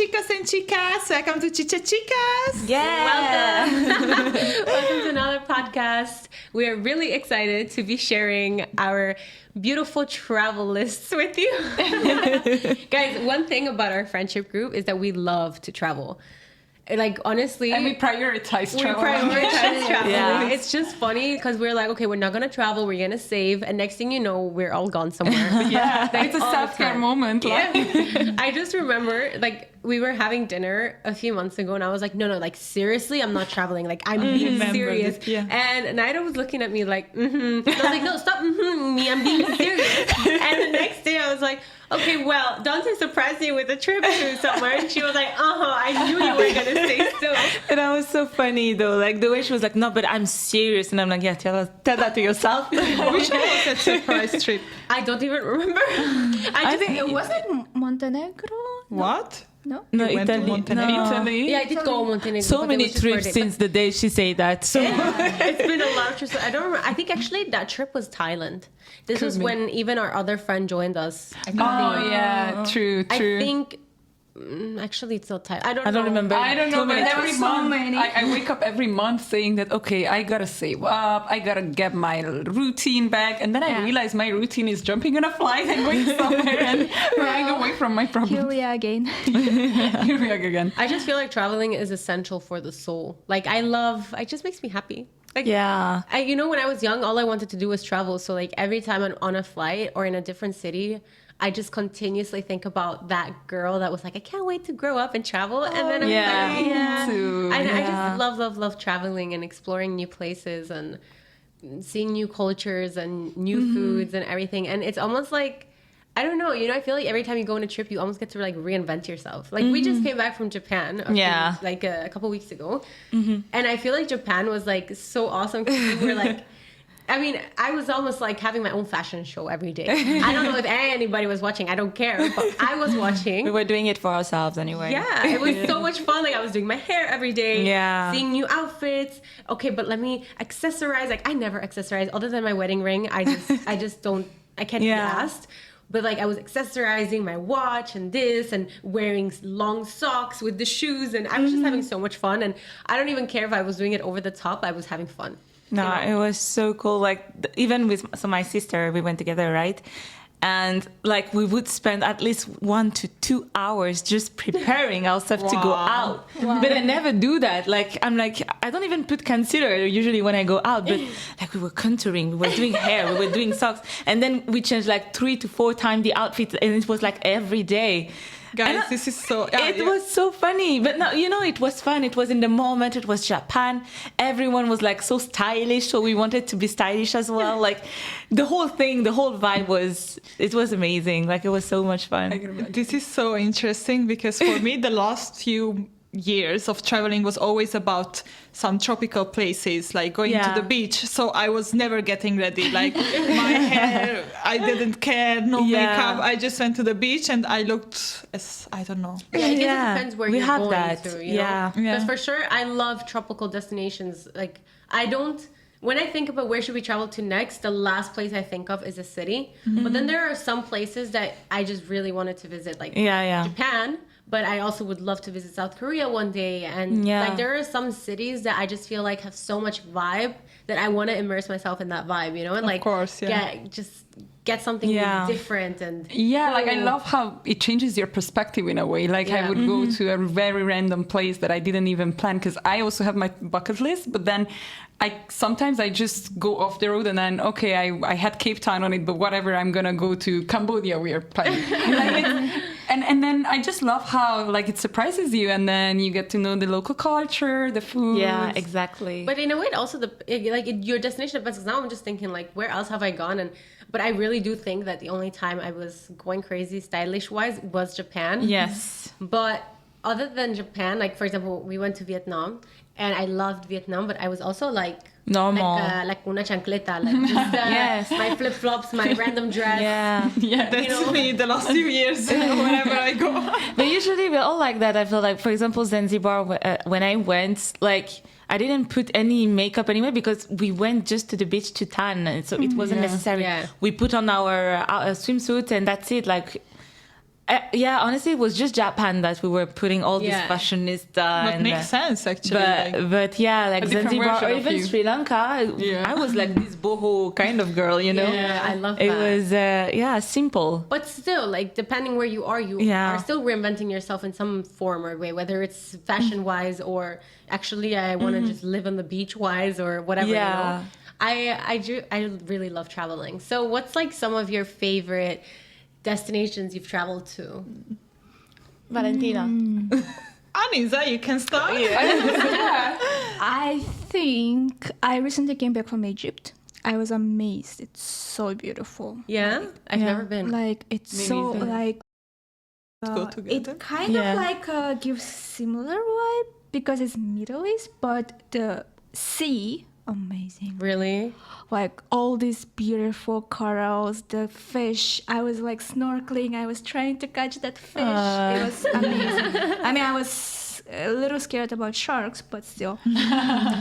chicos and chicas. Welcome to Chicha Chicas. Yeah. Welcome. Welcome to another podcast. We are really excited to be sharing our beautiful travel lists with you. Guys, one thing about our friendship group is that we love to travel. Like, honestly, And we prioritize travel. Yeah. It's just funny because we're like, okay, we're not gonna travel, we're gonna save, and next thing you know, we're all gone somewhere. Yeah, Like, it's a all the self-care time. moment. Like. Yeah. I just remember, like, we were having dinner a few months ago, and I was like, no, like, seriously, I'm not traveling. Like, I'm being serious. Yeah. And Naida was looking at me like, mm-hmm. And I was like, no, stop me, I'm being serious. And the next day, I was like, okay, well, Dante surprised me with a trip to somewhere, and she was like, I knew you were gonna say so. And that was so funny though, like the way she was like, no, but I'm serious, and I'm like, yeah, tell that to yourself. Which one was that surprise trip? I don't even remember. I think It wasn't Montenegro? What? No? No, You went to Italy. Montenegro? No. Italy. yeah, I did go to Montenegro. So but it many was just for a trips day. since the day she said that. So It's been a lot of trips. I don't remember. I think actually that trip was Thailand. This was when even our other friend joined us. I think Yeah, true. I think actually it's not Thailand. I don't know. remember. I don't know, Too but many every trips. So month many. I wake up every month saying that, okay, I gotta save up, I gotta get my routine back, and then I realize my routine is jumping on a flight and going somewhere and running away from my Here problems. we are again. Here we are again. I just feel like traveling is essential for the soul. Like it just makes me happy. Like, yeah. when I was young, all I wanted to do was travel. So like every time I'm on a flight or in a different city, I just continuously think about that girl that was like, I can't wait to grow up and travel. And then I'm Yeah. like, yeah. Too. I just love traveling and exploring new places and seeing new cultures and new foods and everything. And it's almost like, I don't know, I feel like every time you go on a trip, you almost get to like reinvent yourself. Like we just came back from Japan a couple weeks ago. And I feel like Japan was like so awesome because we were like, I was almost like having my own fashion show every day. I don't know if anybody was watching. I don't care. But I was watching. We were doing it for ourselves anyway. Yeah, it was so much fun. Like I was doing my hair every day. Yeah. Seeing new outfits. Okay, but let me accessorize. Like I never accessorize other than my wedding ring. I just don't. I can't be asked. But like I was accessorizing my watch and this and wearing long socks with the shoes, and I was just having so much fun. And I don't even care if I was doing it over the top. I was having fun. No, it was so cool. Like even with my sister, we went together, right? And like we would spend at least 1 to 2 hours just preparing ourselves to go out. But I never do that. Like I'm like I don't even put concealer usually when I go out. But like we were contouring, we were doing hair, we were doing socks, and then we changed like 3 to 4 times the outfit, and it was like every day. Guys, this is so... It was so funny. But no, it was fun. It was in the moment. It was Japan. Everyone was like so stylish. So we wanted to be stylish as well. Like the whole thing, the whole vibe was amazing. Like it was so much fun. This is so interesting because for me, the last few years of traveling was always about some tropical places, like going to the beach. So I was never getting ready. Like my hair, I didn't care, no makeup. I just went to the beach and I looked as, I don't know. Yeah, I guess it depends where we you're have going that. to. Yeah. Because for sure, I love tropical destinations. Like when I think about where should we travel to next, the last place I think of is a city. But then there are some places that I just really wanted to visit, like Japan. But I also would love to visit South Korea one day. And like there are some cities that I just feel like have so much vibe that I want to immerse myself in that vibe, and like get something different and like I love how it changes your perspective in a way. Like I would go to a very random place that I didn't even plan, because I also have my bucket list, but then sometimes I just go off the road and then I had Cape Town on it, but whatever, I'm gonna go to Cambodia, we are planning. And then I just love how like it surprises you, and then you get to know the local culture, the food. Yeah, exactly. But in a way, also your destination depends. Because now I'm just thinking like, where else have I gone? But I really do think that the only time I was going crazy stylish wise was Japan. Yes. But other than Japan, like for example, we went to Vietnam, and I loved Vietnam. But I was also like normal, like una chancleta, like just, my flip flops, my random dress. Yeah, that's me the last few years whenever I go. But usually we're all like that. I feel like, for example, Zanzibar, when I went, like I didn't put any makeup anywhere because we went just to the beach to tan, and so it wasn't necessary. We put on our swimsuit and that's it. Like Yeah, honestly, it was just Japan that we were putting all these Yeah. fashionista. But and, makes sense actually. but yeah, like A different Zanzibar or version of even you. Sri Lanka, Yeah. I was like this boho kind of girl, you know? Yeah, I love It that. was, simple. But still, like, depending where you are Yeah. are still reinventing yourself in some form or way, whether it's fashion wise or actually I want to just live on the beach wise or whatever. Yeah. You know? I really love traveling. So what's like some of your favorite destinations you've traveled to? Valentina. Anisa, you can start. I think I recently came back from Egypt. I was amazed. It's so beautiful. Yeah? I've never been. Like it's Me so neither. like Go together. it kind Yeah. of like gives similar vibe because it's Middle East, but the sea amazing. Really? Like all these beautiful corals, the fish. I was like snorkeling. I was trying to catch that fish. It was amazing. I mean, I was a little scared about sharks, but still.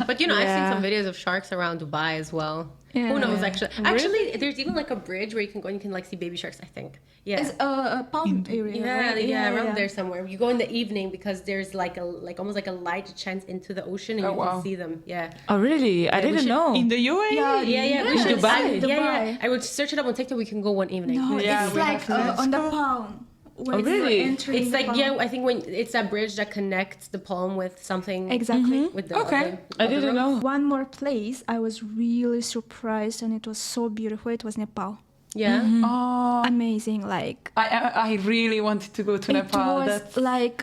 But you know, I've Yeah. seen some videos of sharks around Dubai as well. Yeah. Who knows actually? Actually, there's even like a bridge where you can go and you can like see baby sharks, I think. Yeah. It's a palm area. Yeah, right? yeah, around there somewhere. You go in the evening because there's like almost like a light that shines into the ocean and Oh, you wow. can see them. Yeah. Oh, really? I we didn't should- know. In the UAE? Yeah. We Yeah, should Dubai? Yeah. I would search it up on TikTok. We can go one evening. No, Yeah, it's we like have to. on the palm. Where Oh, really? you're entering It's the like palm. I think when it's that bridge that connects the palm with something. Exactly. With the Okay. the- I the didn't road. know. One more place I was really surprised and it was so beautiful. It was Nepal. Yeah. Oh, Amazing. Like I really wanted to go to Nepal. it was That's like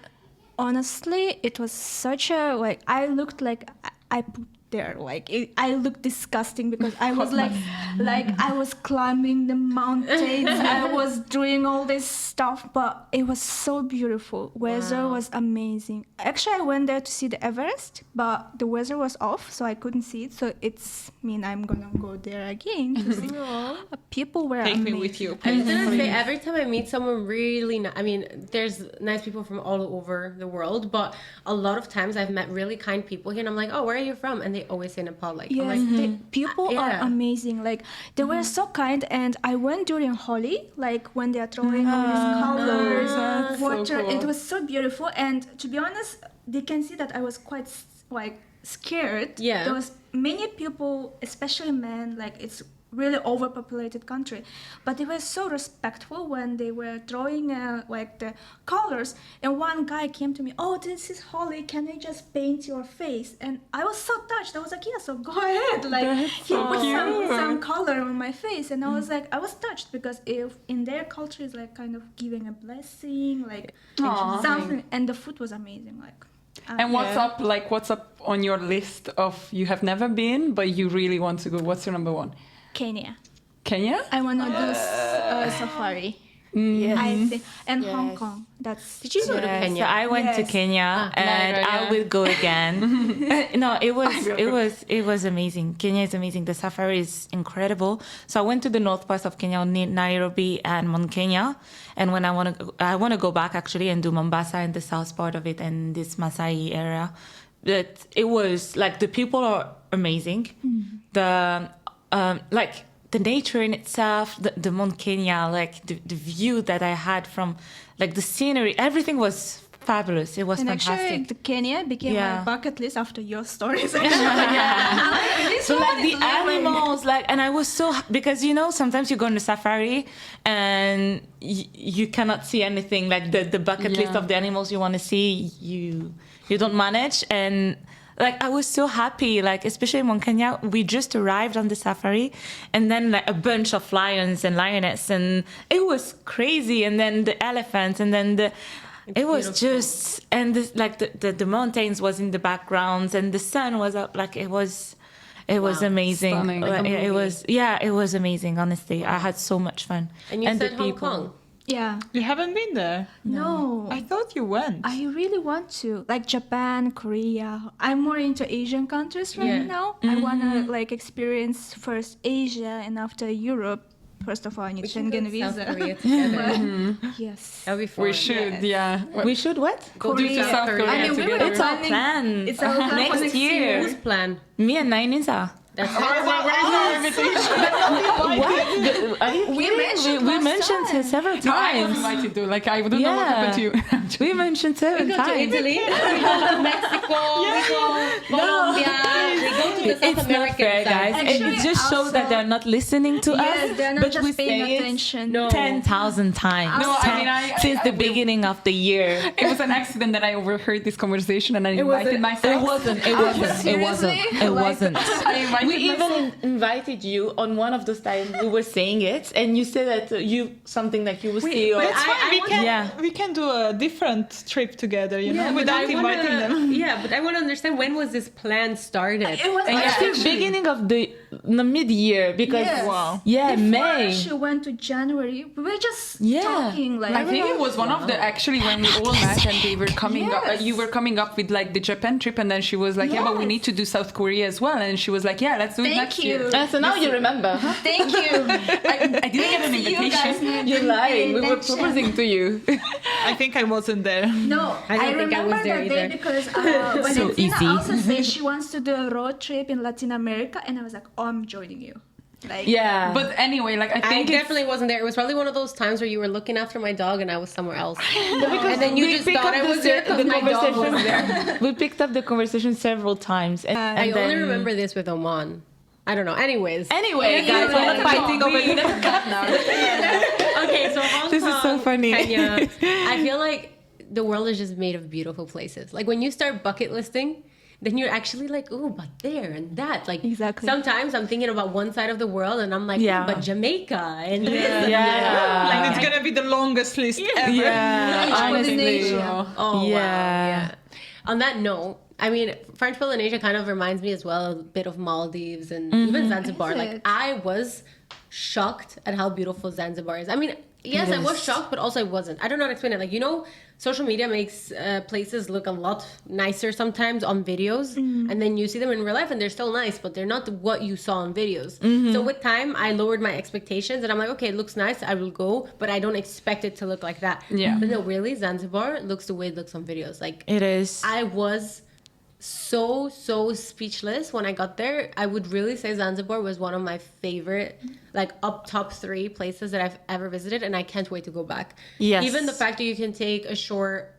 honestly, it was such a like I looked like I pooped there. Like I looked disgusting because I was like I was climbing the mountains. I was doing all this stuff, but it was so beautiful. Weather was amazing. Actually, I went there to see the Everest, but the weather was off, so I couldn't see it. So it's mean I'm gonna go there again to see. People were Take amazing. me with you. I was gonna say every time I meet someone really I mean, there's nice people from all over the world, but a lot of times I've met really kind people here, and I'm like, oh, where are you from? And they always say Nepal. Like, Yes, I'm like, people are yeah. amazing. Like they were so kind, and I went during Holi, like when they are throwing all these colors, that's so water. cool. It was so beautiful, and to be honest, they can see that I was quite like scared. Yeah. There was many people, especially men. Like it's really overpopulated country, but they were so respectful when they were throwing like the colors. And one guy came to me, oh, this is Holly, can I just paint your face? And I was so touched. I was like, yeah, so go ahead. Like he put some color on my face, and I was like, I was touched because if in their culture is like kind of giving a blessing, like Aw. something. And the food was amazing. Like And what's up? Like, what's up on your list of you have never been but you really want to go? What's your number one? Kenya. Kenya? I want to do safari. Yes. I think, and Hong Yes. Kong. That's. Did you go to Yes, Kenya? So I went to Yes. Kenya and Lyra, I yeah. will go again. No, it was amazing. Kenya is amazing. The safari is incredible. So I went to the north part of Kenya, Nairobi and Mount Kenya. And when I want to go back actually and do Mombasa and the south part of it and this Masai area. But it was like the people are amazing. The like the nature in itself, the Mount Kenya, like the view that I had from like the scenery, everything was fabulous. It was And fantastic. actually, the Kenya became Yeah. my bucket list after your stories. So like the animals, like, and I was so because sometimes you go on the safari and you cannot see anything like the bucket list Yeah. of the animals you want to see. You don't manage, and like I was so happy, like especially in Mount Kenya, we just arrived on the safari, and then like a bunch of lions and lioness, and it was crazy, and then the elephants, and then it was beautiful. just and like the mountains was in the background, and the sun was up, like it was amazing. Stunning. Like a It was amazing. Honestly, I had so much fun. And you the said Hong Kong. Yeah. You haven't been there? No. I thought you went. I really want to. Like Japan, Korea. I'm more into Asian countries right Yeah. now. I want to like experience first Asia and after Europe. First of all, I need We can go Schengen to South visa. Korea together. Yes. That'll be fun. We should, yeah. We should what? Go to South Korea I mean, we were together. It's our planning- plan. It's our plan for next next year. Whose plan? Me and Nainisa. That's it. We mentioned it several No, I was times. invited to. Like, I don't know what happened to you. We mentioned several We go to times. Italy, we go to Mexico, we go Colombia, we go to the South It's not American fair, side. guys. Actually, It just shows that also- they're not listening to us. Yes, they're not but we just paying say it attention. No. 10,000 times. No, I mean, Since the beginning of the year. It was an accident that I overheard this conversation and I invited myself. It wasn't. It wasn't. It wasn't. Seriously? It Like- wasn't. I invited We myself. even invited you on one of those times we were saying it, and you said that you something like you will see. But it's fine. I We can do a different trip together, you know, but without I inviting wanna- them. Yeah, but I want to understand, when was this plan started? It was I actually think beginning of the mid-year because Yes. Wow. yeah, before May. she went to January. We were just Yeah. talking like. I think it was one of the actually when we all met and they were coming up. Yes. You were coming up with like the Japan trip, and then she was like, "Yeah, but we Yes. need to do South Korea as well." And she was like, "Yeah, let's do it Thank next you. year." So now you remember, huh? Thank you. I didn't get an You guys invitation. made You're the lying. We were intention. proposing to you. I think I wasn't there. No, I don't think I remember was there that day either. because when So Tina easy. also said she wants to do a road trip in Latin America, and I was like, "Oh, I'm joining you." Like, Yeah. But anyway, like I I think it's- definitely wasn't there. It was probably one of those times where you were looking after my dog and I was somewhere else. And then you we just picked thought up I was there because my dog was there. We picked up the conversation several times. And, I and only then- remember this with Oman. I don't know. Anyways. Anyway, guys, we're not fighting over it. Okay, so Hong This is so Kong, funny. Kenya, I feel like the world is just made of beautiful places. Like when you start bucket listing, then you're actually like, oh, but there and that. Like Exactly. sometimes I'm thinking about one side of the world and I'm like, Yeah. oh, but Jamaica and this and Yeah. that. And it's gonna be the longest list ever. Yeah, French honestly. Polynesia. Oh, Yeah. wow. Yeah. On that note, I mean, French Polynesia kind of reminds me as well a bit of Maldives and even Zanzibar. Is Like, it? I was shocked at how beautiful Zanzibar is. I mean, yes, I was shocked, but also I wasn't. I don't know how to explain it. Like, you know, social media makes places look a lot nicer sometimes on videos, and then you see them in real life and they're still nice, but they're not what you saw on videos. So with time, I lowered my expectations and I'm like, okay, it looks nice, I will go, but I don't expect it to look like that. Yeah. But no, really, Zanzibar looks the way it looks on videos. Like, It is. I was so speechless when I got there. I would really say Zanzibar was one of my favorite, like up top 3 places that I've ever visited, and I can't wait to go back. Yes. Even the fact that you can take a short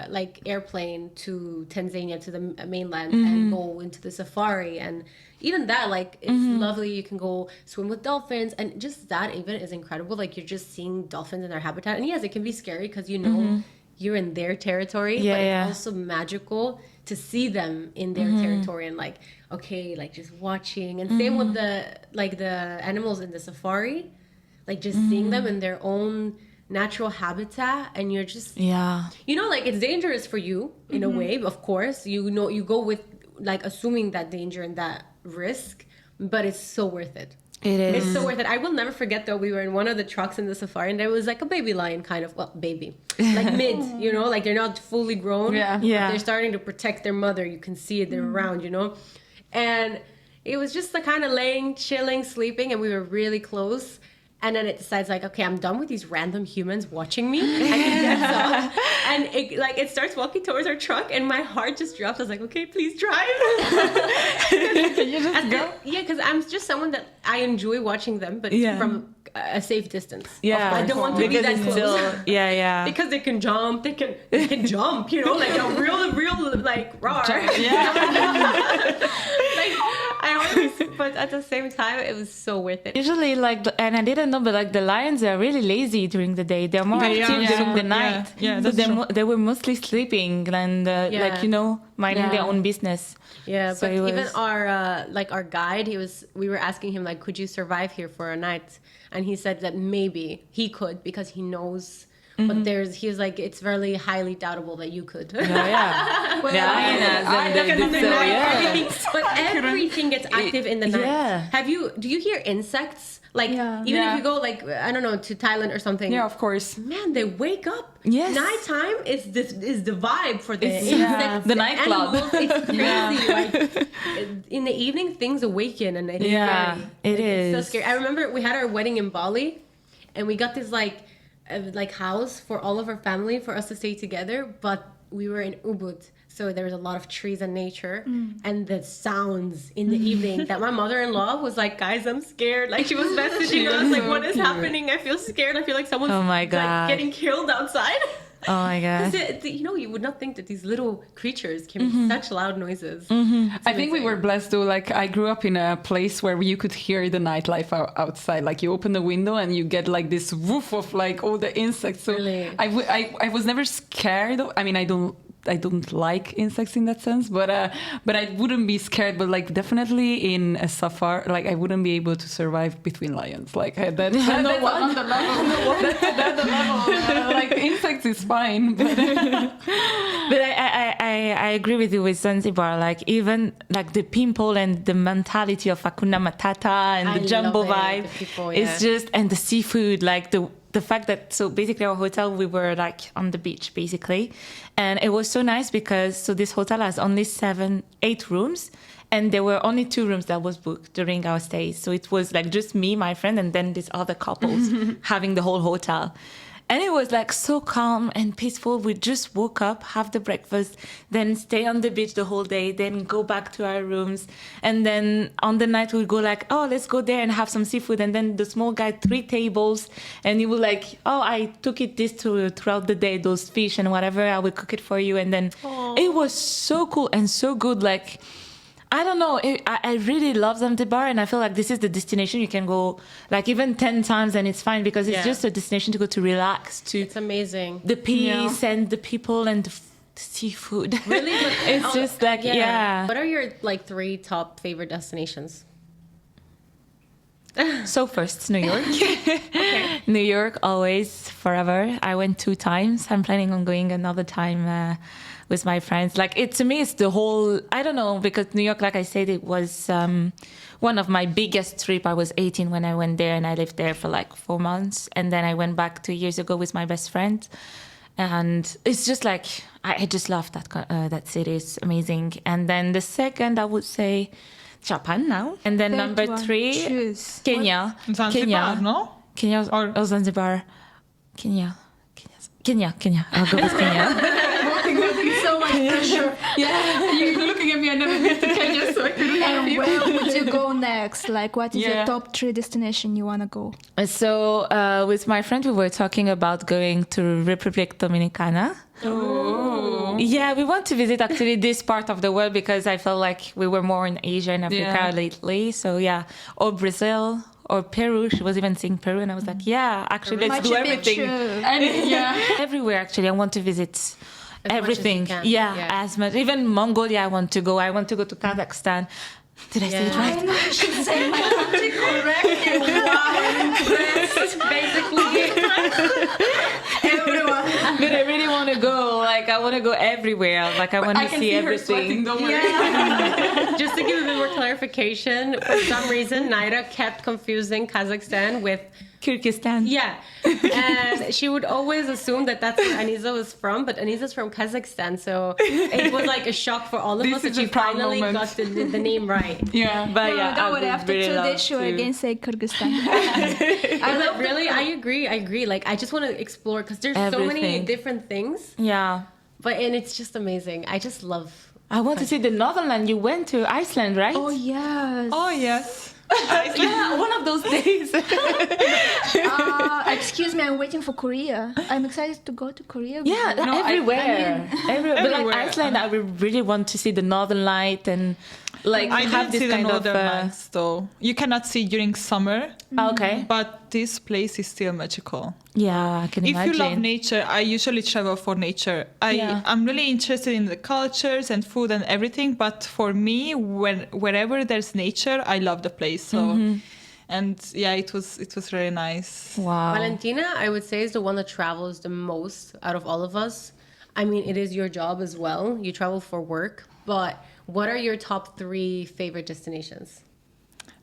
like airplane to Tanzania, to the mainland, and go into the safari, and even that, like, it's lovely. You can go swim with dolphins, and just that even is incredible. Like, you're just seeing dolphins in their habitat, and yes, it can be scary because you know you're in their territory, Yeah, but yeah. it's also magical to see them in their territory and like, okay, like just watching. And same with the animals in the safari, like just seeing them in their own natural habitat, and you're just, Yeah. you know, like, it's dangerous for you in a way, of course. You know, you go with like assuming that danger and that risk, but it's so worth it. It is. It's so worth it. I will never forget, though, we were in one of the trucks in the safari, and there was like a baby lion, kind of, well, baby, like mid, you know, like they're not fully grown. Yeah. but Yeah. they're starting to protect their mother. You can see it, they're around, you know. And it was just the kind of laying, chilling, sleeping, and we were really close. And then it decides, like, okay, I'm done with these random humans watching me. And it gets up, and it starts walking towards our truck, and my heart just dropped. I was like, okay, please drive. you just go. Yeah, because I'm just someone that I enjoy watching them, but Yeah. from a safe distance. Yeah. I don't want to be Because that it's close. still, yeah. Because they can jump, they can jump, you know, like a real like roar. Yeah. Like, I always, but at the same time, it was so worth it. Usually, like, and I didn't know, but like the lions are really lazy during the day. They're more They active are, during the yeah. night. Yeah, so that's true. they were mostly sleeping and like, you know, minding their Yeah. own business. Yeah, So but it even was- our guide, we were asking him, like, could you survive here for a night? And he said that maybe he could because he knows. But he was like, it's very highly doubtable that you could. Yeah. Well, The hyenas and the so, yeah. But everything gets active in the night. Yeah. Do you hear insects? Like, Yeah. even Yeah. if you go, like, I don't know, to Thailand or something. Yeah, of course. Man, they wake up. Yes. Nighttime is the vibe for the It's- insects. the nightclub. animals. It's crazy. Like, in the evening, things awaken, and it's Yeah, scary. it It's so is. scary. I remember we had our wedding in Bali, and we got this like house for all of our family for us to stay together, but we were in Ubud. So there was a lot of trees and nature, and the sounds in the evening that my mother-in-law was like, guys, I'm scared. Like she was messaging us like, what is happening? I feel scared. I feel like someone's Oh my like, God. getting killed outside. Oh my God. You know, you would not think that these little creatures can make such loud noises. I think we were blessed though. Like I grew up in a place where you could hear the nightlife outside. Like you open the window and you get like this woof of like all the insects. So Really? I was never scared. I mean, I don't like insects in that sense, but I wouldn't be scared. But like definitely in a safari, like I wouldn't be able to survive between lions. Like that's another level. That's another level. Like insects is fine, but I agree with you with Zanzibar. Like even like the people and the mentality of Hakuna Matata and the jumbo love it, vibe, the people, it's just, and the seafood, like the fact that, so basically our hotel, we were like on the beach basically, and it was so nice because so this hotel has only 8 rooms, and there were only 2 rooms that was booked during our stay. So it was like just me, my friend, and then these other couples having the whole hotel. And it was like so calm and peaceful. We just woke up, have the breakfast, then stay on the beach the whole day, then go back to our rooms. And then on the night we'd go like, oh, let's go there and have some seafood. And then the small guy, 3 tables. And he would like, oh, I took it throughout the day, those fish and whatever, I will cook it for you. And then it was so cool and so good. Like, I don't know. I really love Zanzibar, and I feel like this is the destination you can go like even 10 times and it's fine because it's just a destination to go to relax, to It's amazing. the peace and the people and the seafood. Really? But It's just like, yeah. What are your like 3 top favorite destinations? So first, New York. New York, always, forever. I went 2 times. I'm planning on going another time with my friends. Like, to me, it's the whole, I don't know, because New York, like I said, it was one of my biggest trip. I was 18 when I went there, and I lived there for like 4 months. And then I went back 2 years ago with my best friend. And it's just like, I just love that city. It's amazing. And then the second, I would say Japan now. And then number 3, Choose. Kenya. Zanzibar, no? Kenya or Zanzibar. Kenya. I'll go with Kenya. So much pressure. yeah, you're looking at me. I never been to Kenya, so I couldn't help And you. where would you go next? Like, what is Yeah. your top 3 destination you want to go? So with my friend, we were talking about going to Republic Dominicana. Oh. Yeah, we want to visit actually this part of the world because I felt like we were more in Asia and Africa lately. So yeah, or Brazil or Peru. She was even saying Peru, and I was like, yeah, actually, let's do Machu everything. Picchu. And yeah. Everywhere, actually, I want to visit As much as you everything. can. Yeah, Yeah. as much. Even Mongolia, I want to go. I want to go to Kazakhstan. Did I say it Yeah. right? I know I should say my country correctly. Wow, I'm impressed. Basically, Everyone. But I really want to go. Like, I want to go everywhere. Like, I want I to can see see her sweating, everything. don't worry. just to give a bit more clarification, for some reason, Naira kept confusing Kazakhstan with Kyrgyzstan. yeah, and she would always assume that that's where Anisa was from, but Anisa's from Kazakhstan, so it was like a shock for all of This us that is she a proud finally moment. got the name right. Yeah. But No, yeah, don't worry. would After really 2 love days, she will to. again say Kyrgyzstan. But really, I agree. Like, I just want to explore because there's so many Everything. different things, Yeah. and it's just amazing. I just love. I want to see the Netherlands. You went to Iceland, right? Oh, yes. Oh, yes. yeah, one of those days. Excuse me, I'm waiting for Korea. I'm excited to go to Korea. Yeah, everywhere. Everywhere. But like Everywhere. Iceland, I would really want to see the Northern Light and like I have didn't this see the kind of. northern lights, though. You cannot see during summer, Okay. but this place is still magical. Yeah, I can If imagine. you love nature, I usually travel for nature. Yeah. I'm really interested in the cultures and food and everything, but for me, wherever there's nature, I love the place. So, and yeah, it was really nice. Wow. Valentina, I would say, is the one that travels the most out of all of us. I mean, it is your job as well. You travel for work, but what are your top 3 favorite destinations?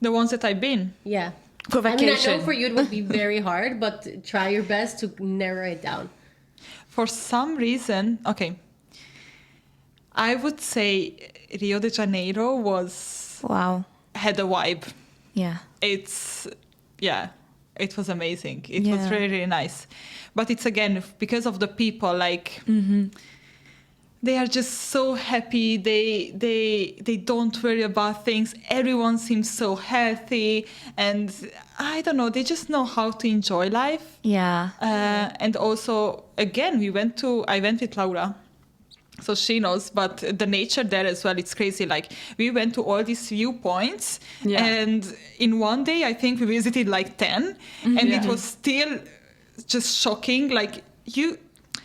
The ones that I've been. Yeah. For I mean, I vacation. know for you it would be very hard, but try your best to narrow it down. For some reason, okay, I would say Rio de Janeiro Wow. had a vibe. Yeah. It was amazing. It was Yeah. really, really nice. But it's again because of the people, like they are just so happy. They don't worry about things. Everyone seems so healthy, and I don't know. They just know how to enjoy life. Yeah. And also, again, I went with Laura, so she knows. But the nature there as well, it's crazy. Like, we went to all these viewpoints, and in one day, I think we visited like 10, and it was still just shocking. Like,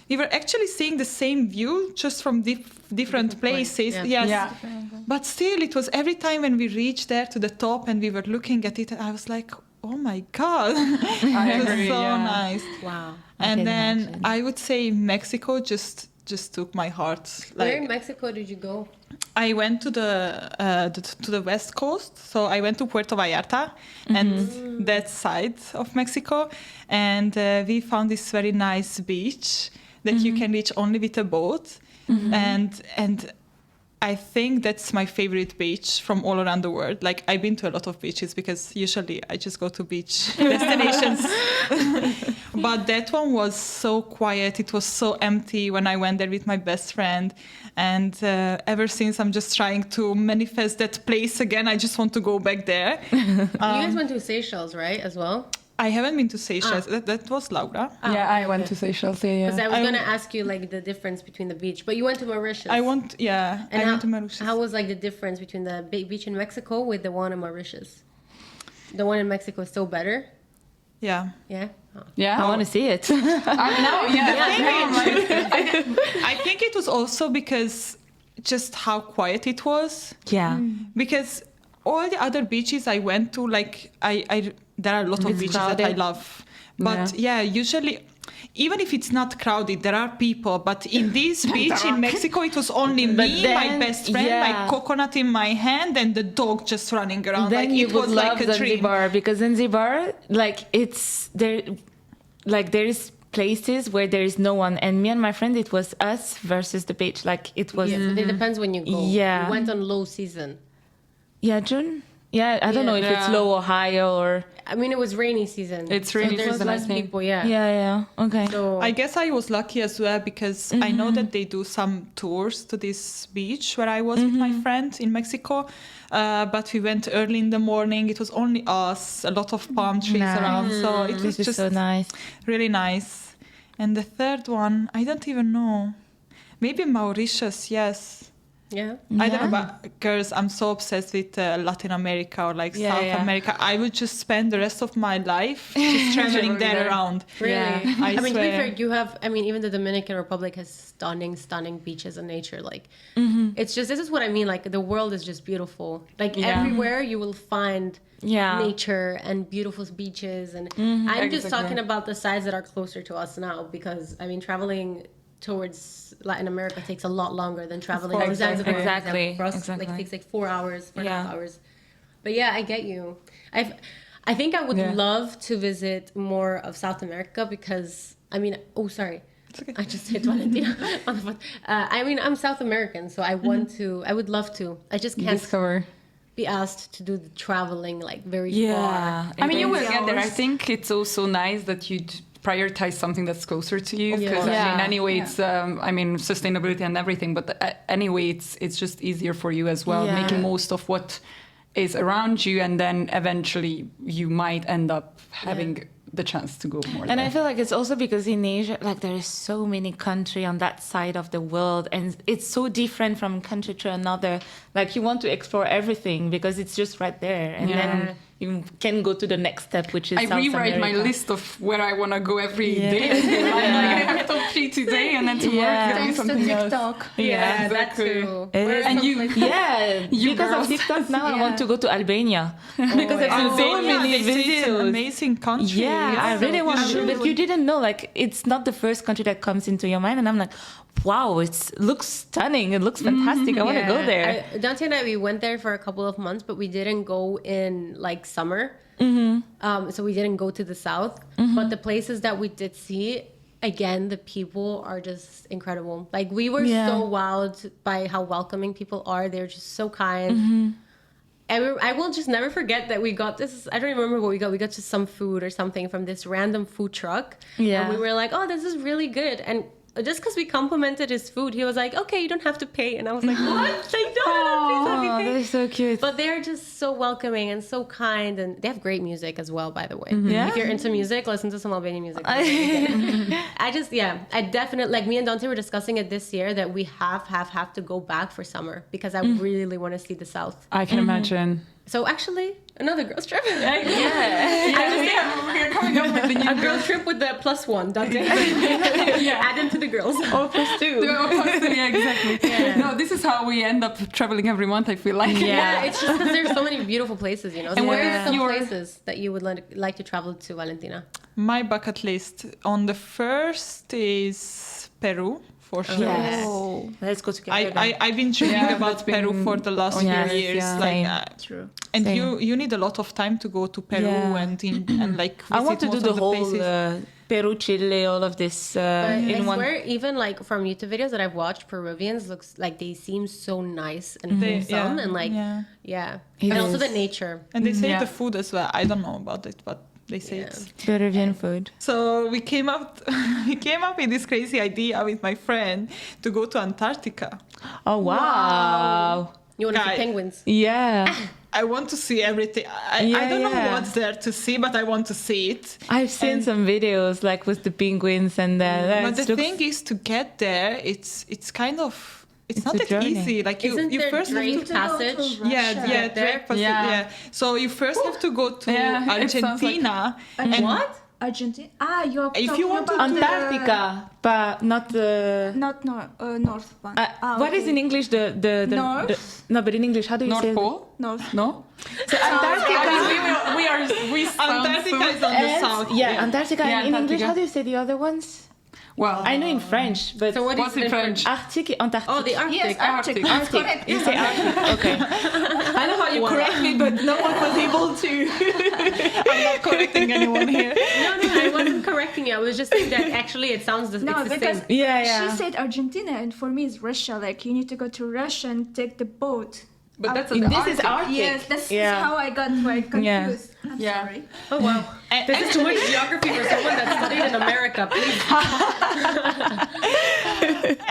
we were actually seeing the same view, just from different places. Yes. Yeah. But still, it was every time when we reached there to the top and we were looking at it, I was like, oh my God. I it was agree, so yeah. nice. Wow. And then imagine. I would say Mexico just took my heart. Where in Mexico did you go? I went to the west coast, so I went to Puerto Vallarta and that side of Mexico, and we found this very nice beach that you can reach only with a boat, and I think that's my favorite beach from all around the world. Like, I've been to a lot of beaches because usually I just go to beach destinations. But that one was so quiet. It was so empty when I went there with my best friend. And ever since, I'm just trying to manifest that place again. I just want to go back there. You guys went to Seychelles, right, as well? I haven't been to Seychelles. That was Laura. Yeah, I went to Seychelles. Because Yeah. I was going to ask you, like, the difference between the beach. But you went to Mauritius. I went to Mauritius. How was, like, the difference between the beach in Mexico with the one in Mauritius? The one in Mexico is still better? Yeah. Yeah? Oh. Yeah. I want to see it. I think it was also because just how quiet it was. Yeah. Because all the other beaches I went to, like, I there are a lot of beaches that I crowded. love. But usually, even if it's not crowded, there are people. But in this beach in Mexico, it was only me, my then, best friend, my coconut in my hand, and the dog just running around. Then like, you it would was love like a dream. Zanzibar, because Zanzibar, like, it's there, like, there is places where there is no one, and me and my friend, it was us versus the beach. Like, it was It depends when you go. Yeah. You went on low season. June. Yeah, I don't know if it's Yeah. low or high or I mean, it was rainy season. It's rainy so there's season, I less think. people, yeah. Okay. So I guess I was lucky as well because I know that they do some tours to this beach where I was with my friend in Mexico. But we went early in the morning. It was only us, a lot of palm trees Nice. around. So it was This is just so nice. really nice. And the third one, I don't even know. Maybe Mauritius, yes. yeah. I don't know, but girls, I'm so obsessed with Latin America or like South America. I would just spend the rest of my life just traveling there around. Really? Yeah. I mean, to be swear. fair, you have, I mean, even the Dominican Republic has stunning beaches and nature. Like, it's just, this is what I mean. Like, the world is just beautiful. Like, everywhere you will find nature and beautiful beaches. And I'm just talking about the sides that are closer to us now because, I mean, traveling towards Latin America takes a lot longer than traveling to Zanzibar. Exactly. For us, like, it takes like 4 hours, 4.5 hours. But yeah, I get you. I think I would love to visit more of South America because, I mean, I just hit Valentina on the phone. I mean, I'm South American, so I would love to. I just can't Discover. be asked to do the traveling like very far. Yeah. I mean, you will get there. I think it's also nice that you prioritize something that's closer to you because I mean, anyway, it's I mean, sustainability and everything, but anyway, it's just easier for you as well, making most of what is around you, and then eventually you might end up having the chance to go more. And there. I feel like it's also because in Asia, like, there is so many countries on that side of the world, and it's so different from country to another. Like, you want to explore everything because it's just right there, and then you can go to the next step, which is I South rewrite my America. list of where I want to go every day. Like, I have top 3 today, and then tomorrow it's gonna be Thanks to something else. TikTok. Yeah, exactly. that too. It is. And you, Because girls. of TikTok now, I want to go to Albania because I've seen so many It's an videos. amazing country. Yeah, I really want to. to. But you didn't know, like, it's not the first country that comes into your mind, and I'm like, wow, it looks stunning. It looks fantastic. I want to go there. Dante and I, we went there for a couple of months, but we didn't go in like summer. So we didn't go to the south. But the places that we did see, again, the people are just incredible. Like, we were so wowed by how welcoming people are. They're just so kind. I will just never forget that we got this. I don't remember what we got. We got just some food or something from this random food truck. Yeah. And we were like, oh, this is really good. And just because we complimented his food, he was like, okay, you don't have to pay. And I was like, what? They don't Oh, have to pay. that's so cute. But they're just so welcoming and so kind, and they have great music as well, by the way. Yeah? If you're into music, listen to some Albanian music. I definitely, like me and Dante were discussing it this year, that we have to go back for summer, because I really want to see the South. I can imagine. So actually, another girls trip. Yeah. We're coming up with the new A girls trip with the +1, Dante. Add them to the girls. Or +2. Yeah, exactly. No, this is how we end up traveling every month, I feel like. Yeah, it's just because there's so many beautiful places, you know. So And what where are is some your- places that you would like to travel to, Valentina? My bucket list on the first is Peru, for sure. Yes. Oh, Let's go together. I've been dreaming Yeah, about that's been- Peru for the last few yes, years. yeah. Like, Same. true. and Same. you need a lot of time to go to Peru Yeah. and like I want to visit do most the of whole places. Peru, Chile, all of this But I in one. swear, even like from YouTube videos that I've watched, Peruvians looks like they seem so nice and They- wholesome, yeah, and like yeah. It and also is. the nature. And they say Yeah. the food as well. I don't know about it, but they say Yeah. it's. Peruvian food. So we came up with this crazy idea with my friend to go to Antarctica. Oh, wow. You want to see Guy. penguins? Yeah. I want to see everything. I Yeah, don't know yeah. what's there to see, but I want to see it. I've seen And- some videos like with the penguins and But the thing is, to get there, it's kind of It's not a that journey. easy. Like you Isn't there first have Drake to. Passage? Yeah, Russia. yeah, there? Drake Passage, Yeah. yeah. So you first have to go to Yeah, it sounds like- Argentina. And what? Argentina. You're If talking you want to about Antarctica, but not the. not north one. What is in English the North? no, but in English, how do you say North it? Pole? North. No? So Antarctica. We sound Antarctica is so... on the south. Yeah, Antarctica. Yeah, and in English, Antarctica. how do you say the other ones? Well, I know in French, but So what what's is in it French? Arctic, Antarctic. Oh, the Arctic. Yes, Arctic. Arctic. That's correct. You say Arctic. Okay. I know how you correct me, but no one was able to. I'm not correcting anyone here. No, I wasn't correcting you. I was just saying that actually it sounds No, it's the because same. Yeah. she said Argentina, and for me it's Russia. Like you need to go to Russia and take the boat. But that's This the is Arctic. Yes, that's Yeah. how I got very confused. I'm Yeah. sorry. Oh wow. And This is too much geography for someone that studied in America, please.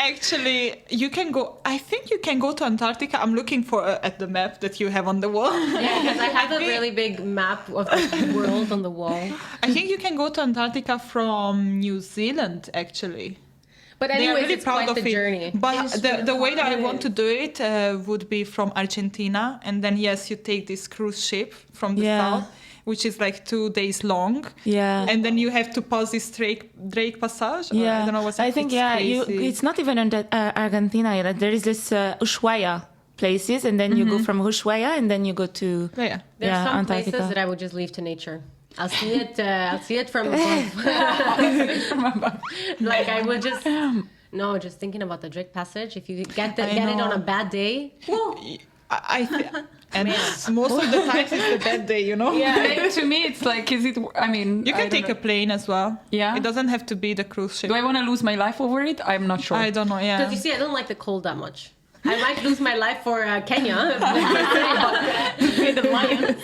actually, you can go. I think you can go to Antarctica. I'm looking for at the map that you have on the wall. Yeah, because I have a really big map of the world on the wall. I think you can go to Antarctica from New Zealand. Actually. But They are anyways, really it's proud quite of the it. journey. But It's the way that I really want to do it would be from Argentina, and then yes, you take this cruise ship from the Yeah. south, which is like 2 days long, Yeah. and then you have to pass this Drake Passage. Or Yeah, I don't know what's I it. think It's crazy. it's not even under Argentina yet. There is this Ushuaia places, and then you go from Ushuaia, and then you go to Yeah. There's yeah, some Antarctica. places that I would just leave to nature. I'll see it. I'll see it from above. Like I would just. No, just thinking about the Drake Passage. If you get I it know. on a bad day, And most of the times it's a bad day, you know. Yeah, to me it's like, is it? I mean, You can take a plane as well. Yeah. It doesn't have to be the cruise ship. Do I want to lose my life over it? I'm not sure. I don't know. Yeah. because you see, I don't like the cold that much. I might lose my life for Kenya,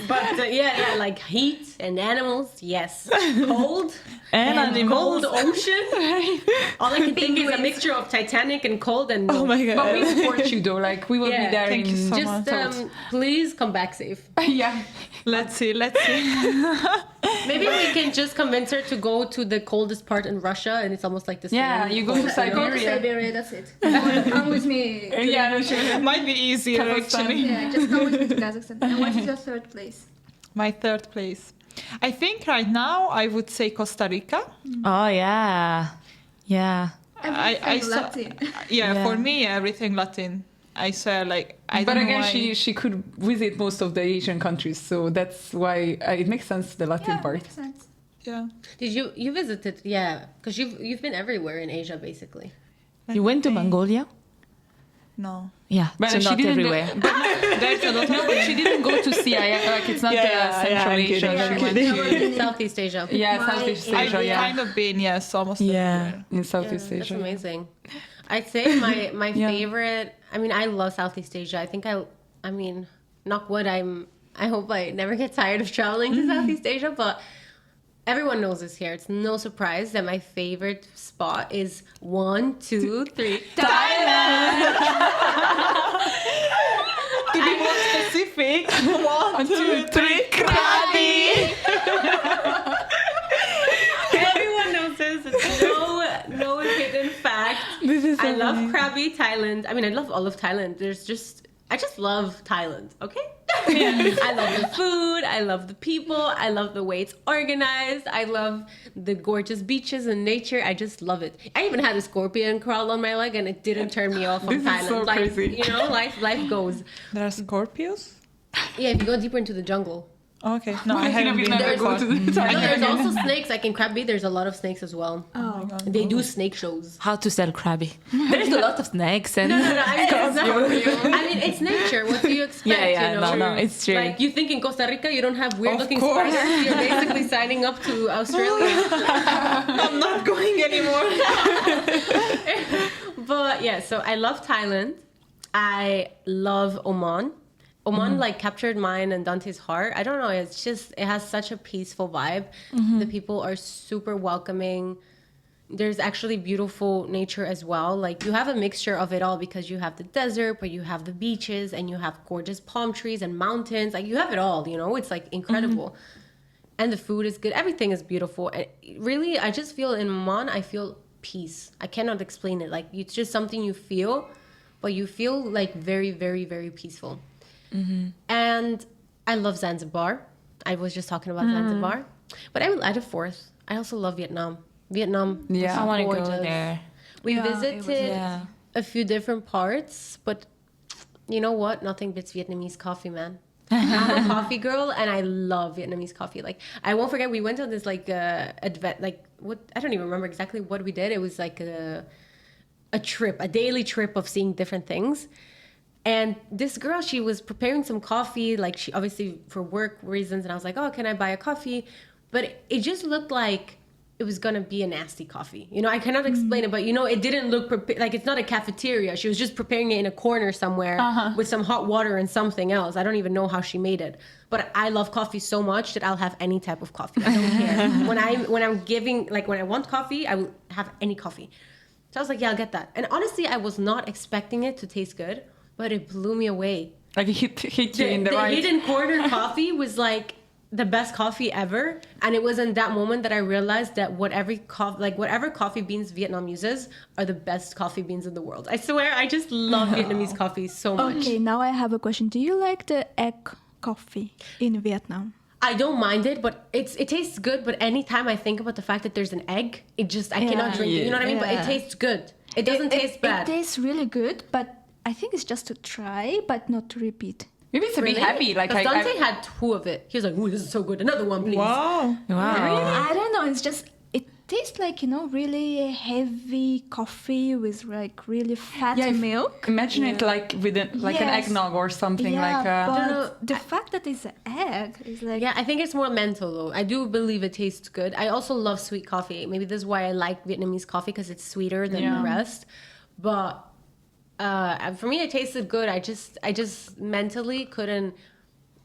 but yeah, like heat and animals, yes. Cold And animals. cold ocean. All I can think is a mixture of Titanic and cold and Oh my god. But we support you though. Like we will Yeah, be there thank in. you so just please come back safe. Yeah. Let's see. Maybe we can just convince her to go to the coldest part in Russia, and it's almost like the same. Yeah, you go to Go to Siberia. Siberia, that's it. Come with me. Yeah, no, sure. Might be easier Kazakhstan. actually. Yeah, just come with me to Kazakhstan. And what is your third place? My third place. I think right now I would say Costa Rica. Oh yeah, yeah. Everything saw- Latin. Yeah, for Yeah. me everything Latin. I swear, like I But don't know again, why. she could visit most of the Asian countries, so that's why it makes sense the Latin Yeah, part. makes sense. Yeah. Did you visited? Yeah, because you've been everywhere in Asia basically. You went to Mongolia? No. Yeah, But so she not didn't. everywhere. There's a lot No, but she didn't go to CIS. Like it's not Central I'm Asia. kidding, I'm She went kidding. to Southeast Asia. yeah, My Southeast I've Asia. Yeah, kind of been, yes, almost Yeah. everywhere. in Southeast That's Asia. amazing. I'd say my Yeah. favorite. I mean, I love Southeast Asia. I mean, knock wood. I hope I never get tired of traveling to Southeast Asia. But everyone knows this here. It's no surprise that my favorite spot is 1, 2, 3. Thailand. To be more specific, 1, 2, 3, Krabi. Everyone knows this. It's no hidden fact. This is so I love funny. Krabi, Thailand. I mean, I love all of Thailand. I just love Thailand, okay? I love the food. I love the people. I love the way it's organized. I love the gorgeous beaches and nature. I just love it. I even had a scorpion crawl on my leg and it didn't turn me off from This is Thailand. so Like, crazy. you know, life goes. There are Scorpios? Yeah, if you go deeper into the jungle. Okay. No, I haven't been there never go before. to the And there's also snakes. Like in Krabi, there's a lot of snakes as well. Oh, They do snake shows. How to sell Krabi? There's a lot of snakes and No, I mean, it's nature. What do you expect? Yeah, you know? no, it's true. Like, you think in Costa Rica you don't have weird looking Of course. spiders? You're basically signing up to Australia. I'm not going anymore. But yeah, so I love Thailand. I love Oman. Oman like captured mine and Dante's heart. I don't know. It's just, it has such a peaceful vibe. The people are super welcoming. There's actually beautiful nature as well. Like you have a mixture of it all because you have the desert, but you have the beaches and you have gorgeous palm trees and mountains. Like you have it all, you know, it's like incredible. And the food is good. Everything is beautiful. And really, I just feel in Oman, I feel peace. I cannot explain it. Like it's just something you feel, but you feel like very, very, very peaceful. And I love Zanzibar. I was just talking about Zanzibar. But I will add a fourth. I also love Vietnam. Vietnam. Yeah. I want to go gorgeous. there. We Yeah, it was- visited Yeah. a few different parts, but you know what? Nothing beats Vietnamese coffee, man. I'm a coffee girl, and I love Vietnamese coffee. Like, I won't forget, we went on this like advent, like what? I don't even remember exactly what we did. It was like a trip, a daily trip of seeing different things. And this girl, she was preparing some coffee, like she obviously for work reasons. And I was like, oh, can I buy a coffee? But it just looked like it was gonna be a nasty coffee. You know, I cannot explain it, but you know, it didn't look like it's not a cafeteria. She was just preparing it in a corner somewhere with some hot water and something else. I don't even know how she made it. But I love coffee so much that I'll have any type of coffee. I don't care. when I want coffee, I will have any coffee. So I was like, yeah, I'll get that. And honestly, I was not expecting it to taste good, but it blew me away. Like it hit you in the right. Hidden Corner coffee was like the best coffee ever, and it was in that moment that I realized that whatever coffee beans Vietnam uses are the best coffee beans in the world. I swear, I just love Vietnamese coffee so much. Okay, now I have a question. Do you like the egg coffee in Vietnam? I don't mind it, but it tastes good. But anytime I think about the fact that there's an egg, I cannot drink it. You know what I mean? But it tastes good. It doesn't taste bad. It tastes really good, but I think it's just to try, but not to repeat. Maybe it's a bit heavy. Like Because Dante had 2 of it. He was like, "Ooh, this is so good. Another one, please." Wow. I don't know. It's just it tastes like, you know, really heavy coffee with like really fat milk. Imagine it like with an Yes. eggnog or something Yeah, like. but the fact that it's an egg is like Yeah, I think it's more mental though. I do believe it tastes good. I also love sweet coffee. Maybe this is why I like Vietnamese coffee, because it's sweeter than the rest. But for me, it tasted good. I just mentally couldn't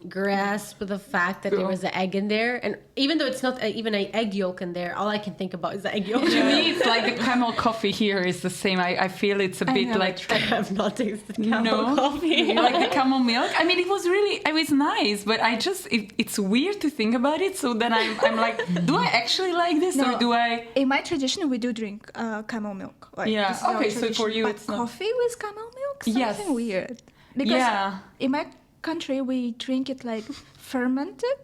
grasp the fact that there was an egg in there, and even though it's not even an egg yolk in there, all I can think about is the egg yolk. To me, it's like the camel coffee here is the same. I feel it's a bit like. I have not tasted camel coffee. Like the camel milk. I mean, it was nice, but it's weird to think about it. So then I'm like, do I actually like this, or do I? in my tradition we do drink camel milk. Like, Yeah, this is our okay, so tradition. for you but it's not- coffee with camel milk, Yes. something weird. Because Yeah. in my country we drink it like fermented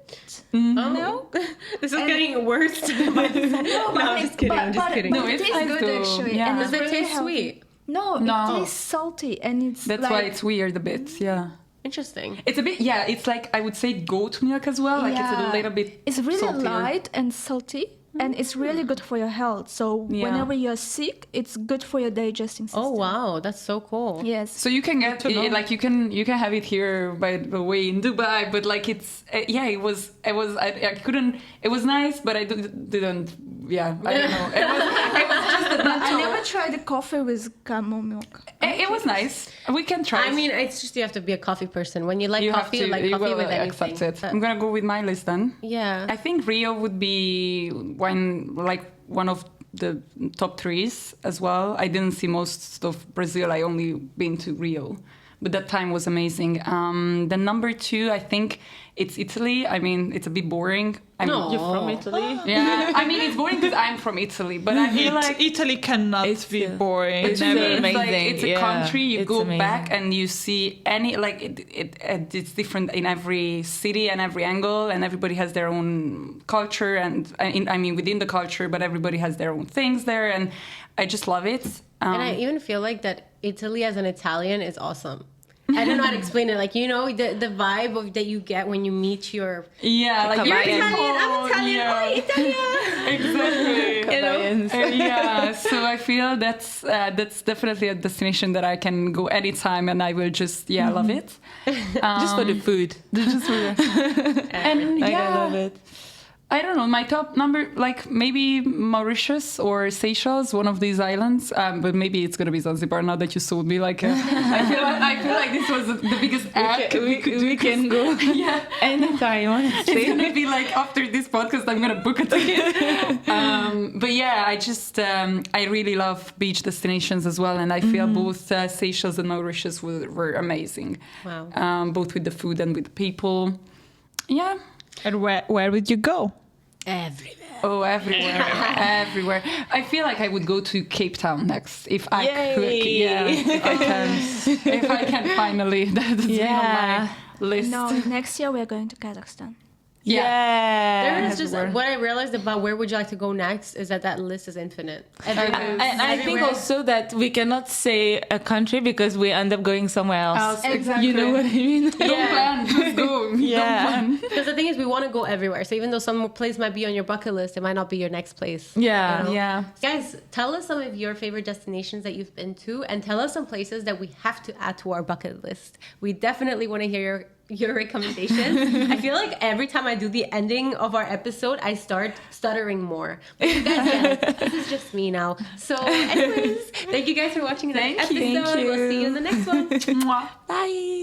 Mm-hmm. milk. This is getting worse. No, I'm just kidding. I'm just kidding. No, it it's tastes nice good though. actually. Yeah. And Does it's it really taste healthy. sweet? No, No. it tastes salty, and it's That's like, why it's weird a bit. Yeah. Interesting. It's a bit, it's like, I would say goat milk as well. Like it's a little bit It's really saltier. light and salty, and it's really good for your health. So Yeah. whenever you're sick, it's good for your digesting system. Oh wow, that's so cool. Yes. So you can get it, like you can have it here by the way in Dubai, but like it's I couldn't. It was nice, but I didn't. Yeah, I don't know. It was just I never tried the coffee with camel milk. It was nice. We can try. I mean, it's just you have to be a coffee person. When you like coffee, you like coffee with anything. Accept it. I'm gonna go with my list then. Yeah. I think Rio would be one of the top 3s as well. I didn't see most of Brazil. I only been to Rio, but that time was amazing. The number 2, I think it's Italy. I mean, it's a bit boring. You're from Italy? Yeah, I mean, it's boring because I'm from Italy, but I feel like Italy cannot be boring. It's a country. You go amazing. back and you see it's different in every city and every angle, and everybody has their own culture. And within the culture, but everybody has their own things there, and I just love it. And I even feel like that Italy as an Italian is awesome. I don't know how to explain it. Like, you know, the vibe that you get when you meet your... Yeah, like you're Italian, I'm Italian, yeah. oh, Italia! Exactly. You know? Yeah, so I feel that's definitely a destination that I can go anytime and I will just, love it. Just for the food. Just for and I love it. I don't know, my top number, like maybe Mauritius or Seychelles, one of these islands, but maybe it's going to be Zanzibar now that you sold me. Like, I feel like this was the biggest act we can go anytime, honestly. It's going to be like after this podcast, I'm going to book a ticket. But yeah, I just, I really love beach destinations as well. And I feel both Seychelles and Mauritius were amazing. Wow. Both with the food and with the people. Yeah. And where would you go? Everywhere. Oh, everywhere. Everywhere. I feel like I would go to Cape Town next if I could. Yeah, if I can finally. That's on my list. No, next year we are going to Kazakhstan. There is just what I realized about where would you like to go next is that list is infinite. And I think also that we cannot say a country because we end up going somewhere else. Exactly. You know what I mean? Don't plan, just go. Don't plan. Because the thing is, we want to go everywhere. So even though some place might be on your bucket list, it might not be your next place. Yeah. You know? Yeah. Guys, tell us some of your favorite destinations that you've been to, and tell us some places that we have to add to our bucket list. We definitely want to hear your recommendations. I feel like every time I do the ending of our episode, I start stuttering more. But you guys get it. This is just me now. So anyways, thank you guys for watching the episode. Thank you. We'll see you in the next one. Bye.